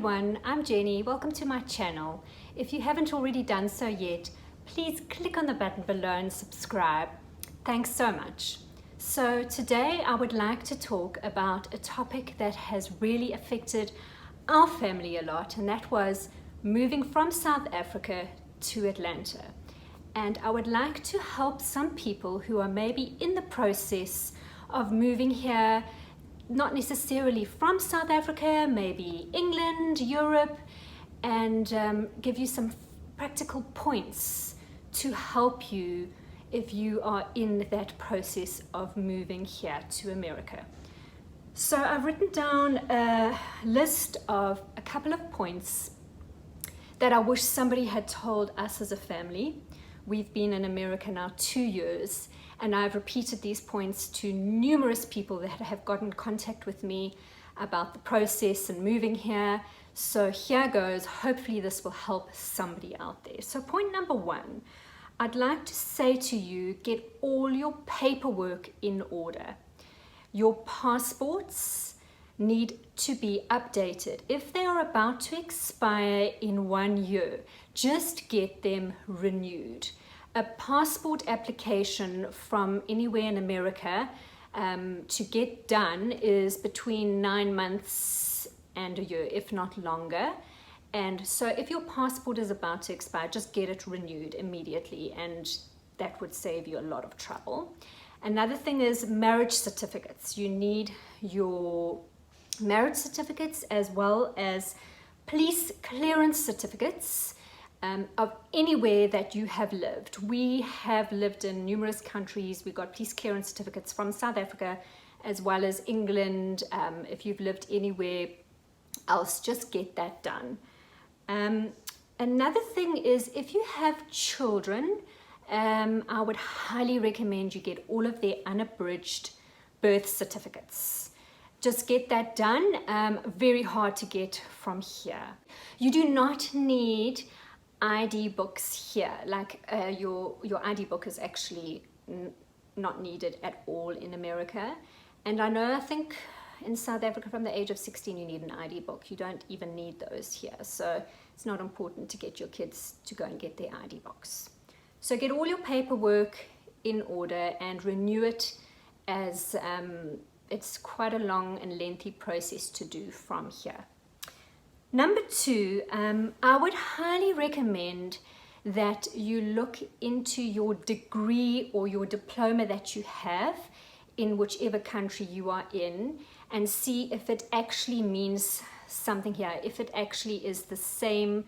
everyone, I'm Jenny. Welcome to my channel. If you haven't already done so yet, please click on the button below and subscribe. Thanks so much. So today I would like to talk about a topic that has really affected our family a lot, and that was moving from South Africa to Atlanta. And I would like to help some people who are maybe in the process of moving here, not necessarily from South Africa, maybe England, Europe, and give you some practical points to help you if you are in that process of moving here to America. So I've written down a list of a couple of points that I wish somebody had told us as a family. We've been in America now 2 years, and I've repeated these points to numerous people that have gotten in contact with me about the process and moving here. So here goes. Hopefully this will help somebody out there. So point number 1, I'd like to say to you, get all your paperwork in order. Your passports need to be updated. If they are about to expire in 1 year, just get them renewed. A passport application from anywhere in America to get done is between 9 months and a year, if not longer. And so if your passport is about to expire, just get it renewed immediately, and that would save you a lot of trouble. Another thing is marriage certificates. You need your marriage certificates as well as police clearance certificates of anywhere that you have lived. We have lived in numerous countries. We got police clearance certificates from South Africa as well as England. If you've lived anywhere else, just get that done. Another thing is, if you have children, I would highly recommend you get all of their unabridged birth certificates. Just get that done. Very hard to get from here. You do not need ID books here. Like your ID book is actually not needed at all in America. And I think in South Africa from the age of 16 you need an ID book. You don't even need those here. So it's not important to get your kids to go and get their ID books. So get all your paperwork in order and renew it, as it's quite a long and lengthy process to do from here. Number 2, I would highly recommend that you look into your degree or your diploma that you have in whichever country you are in, and see if it actually means something here, if it actually is the same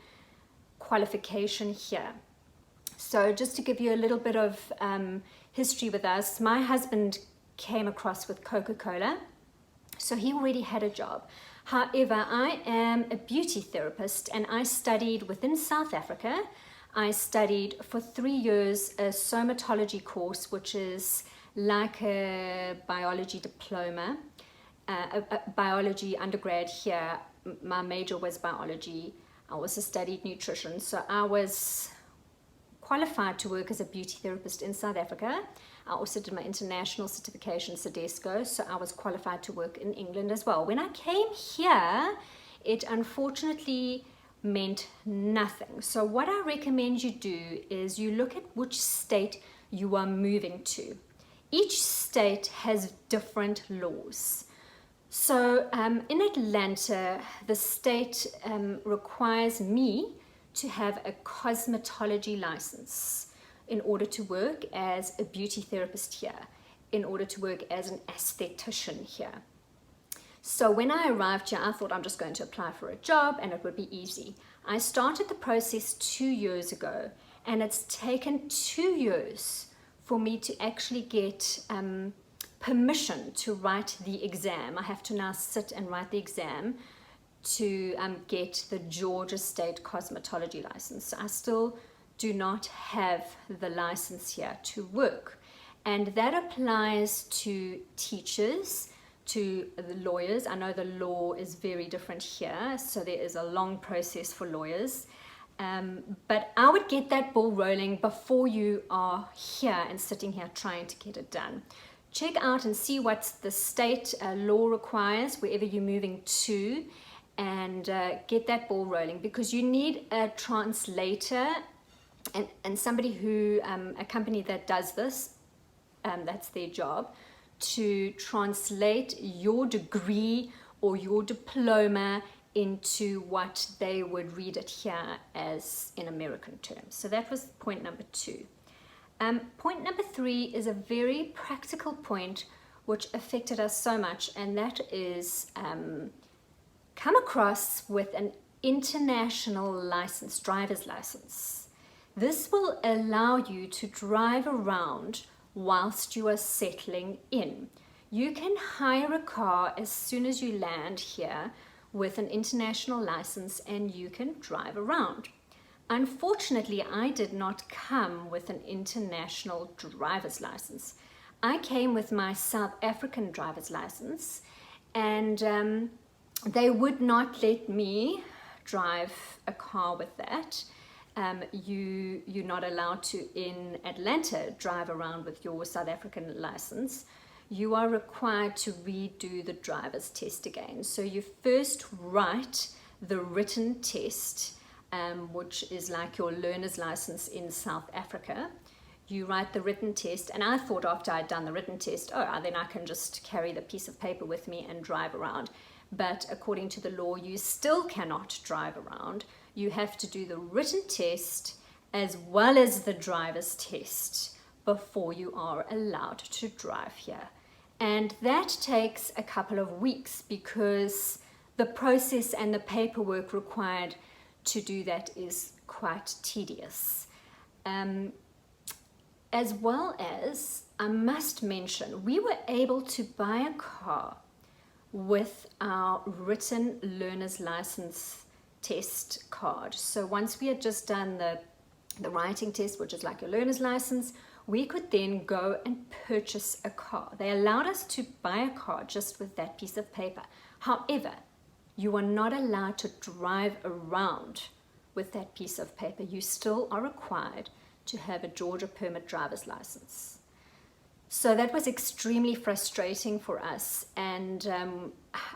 qualification here. So just to give you a little bit of history with us, my husband came across with Coca-Cola, so he already had a job. However, I am a beauty therapist, and I studied within South Africa. I studied for 3 years a somatology course, which is like a biology diploma, a biology undergrad here. My major was biology. I also studied nutrition, so I was qualified to work as a beauty therapist in South Africa. I also did my international certification, SEDESCO, so I was qualified to work in England as well. When I came here, it unfortunately meant nothing. So what I recommend you do is you look at which state you are moving to. Each state has different laws. So in Atlanta, the state requires me to have a cosmetology license in order to work as a beauty therapist here, in order to work as an esthetician here. So when I arrived here, I thought I'm just going to apply for a job and it would be easy. I started the process 2 years ago, and it's taken 2 years for me to actually get permission to write the exam. I have to now sit and write the exam to get the Georgia State Cosmetology license. So I still do not have the license here to work, and that applies to teachers, to the lawyers. I know the law is very different here, so there is a long process for lawyers, but I would get that ball rolling before you are here and sitting here trying to get it done. Check out and see what the state law requires wherever you're moving to, and get that ball rolling, because you need a translator and somebody who, a company that does this, that's their job, to translate your degree or your diploma into what they would read it here as in American terms. So that was point number 2. Point number 3 is a very practical point which affected us so much, and that is come across with an international license, driver's license. This will allow you to drive around whilst you are settling in. You can hire a car as soon as you land here with an international license, and you can drive around. Unfortunately, I did not come with an international driver's license. I came with my South African driver's license, and they would not let me drive a car with that. You're not allowed to, in Atlanta, drive around with your South African license. You are required to redo the driver's test again. So you first write the written test, which is like your learner's license in South Africa. You write the written test, and I thought after I'd done the written test, then I can just carry the piece of paper with me and drive around. But according to the law, you still cannot drive around. You have to do the written test as well as the driver's test before you are allowed to drive here. And that takes a couple of weeks, because the process and the paperwork required to do that is quite tedious. As well as, I must mention, we were able to buy a car with our written learner's license test card. So once we had just done the writing test, which is like your learner's license, we could then go and purchase a car. They allowed us to buy a car just with that piece of paper. However, you are not allowed to drive around with that piece of paper. You still are required to have a Georgia permit driver's license. So that was extremely frustrating for us, and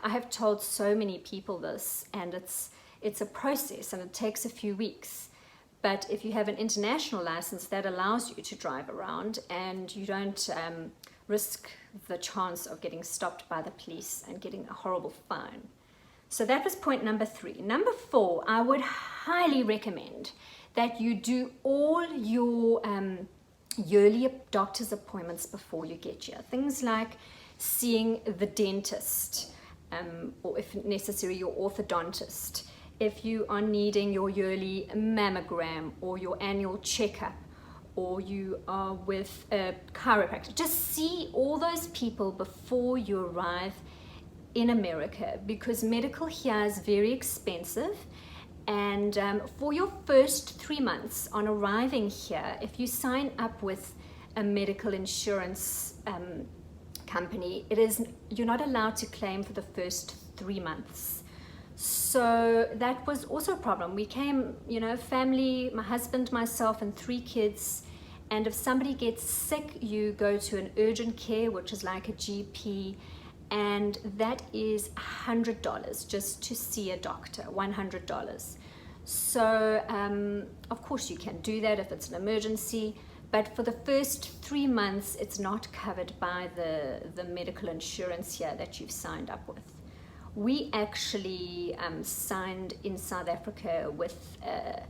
I have told so many people this, and it's a process and it takes a few weeks. But if you have an international license, that allows you to drive around, and you don't risk the chance of getting stopped by the police and getting a horrible fine. So that was point number 3. Number 4, I would highly recommend that you do all your yearly doctor's appointments before you get here. Things like seeing the dentist, or if necessary, your orthodontist. If you are needing your yearly mammogram or your annual checkup, or you are with a chiropractor, just see all those people before you arrive in America, because medical here is very expensive. And for your first 3 months on arriving here, if you sign up with a medical insurance company, you're not allowed to claim for the first 3 months. So that was also a problem. We came, family, my husband, myself, and 3 kids. And if somebody gets sick, you go to an urgent care, which is like a GP, and that is $100 just to see a doctor, $100. So of course you can do that if it's an emergency, but for the first 3 months it's not covered by the medical insurance here that you've signed up with. We actually signed in South Africa with a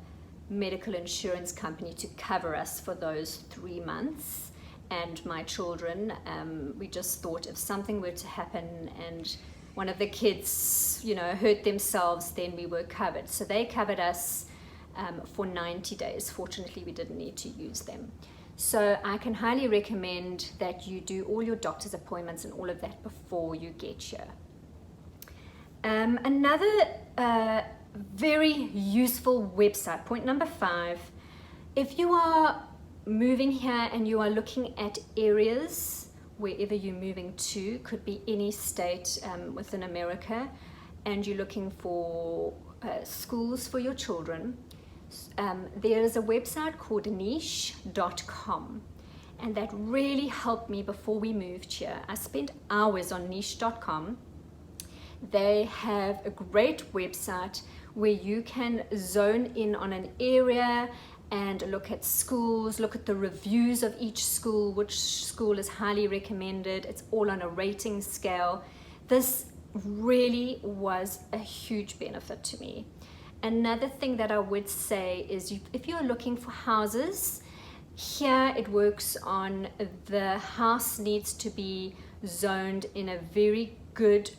medical insurance company to cover us for those 3 months. And my children, we just thought if something were to happen and one of the kids, hurt themselves, then we were covered. So they covered us for 90 days. Fortunately, we didn't need to use them. So I can highly recommend that you do all your doctor's appointments and all of that before you get here. Another very useful website, point number 5, if you are moving here and you are looking at areas wherever you're moving to, could be any state within America, and you're looking for schools for your children, there is a website called niche.com, and that really helped me before we moved here. I spent hours on niche.com. They have a great website where you can zone in on an area and look at schools, look at the reviews of each school, which school is highly recommended. It's all on a rating scale. This really was a huge benefit to me. Another thing that I would say is if you're looking for houses, here it works on the house needs to be zoned in a very good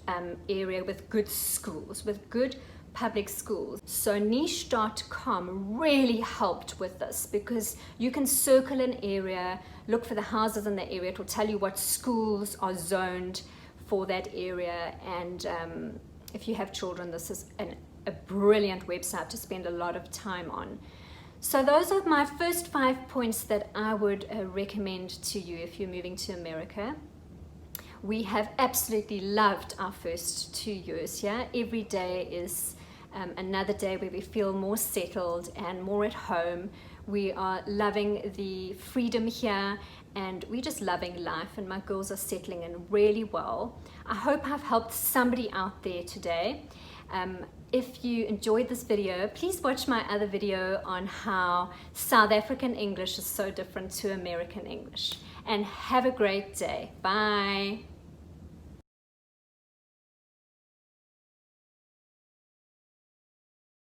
area with good schools, with good public schools. So niche.com really helped with this, because you can circle an area, look for the houses in the area. It will tell you what schools are zoned for that area, and if you have children, this is a brilliant website to spend a lot of time on. So those are my first 5 points that I would recommend to you if you're moving to America. We have absolutely loved our first 2 years here. Every day is another day where we feel more settled and more at home. We are loving the freedom here, and we're just loving life, and my girls are settling in really well. I hope I've helped somebody out there today. If you enjoyed this video, please watch my other video on how South African English is so different to American English. And have a great day. Bye.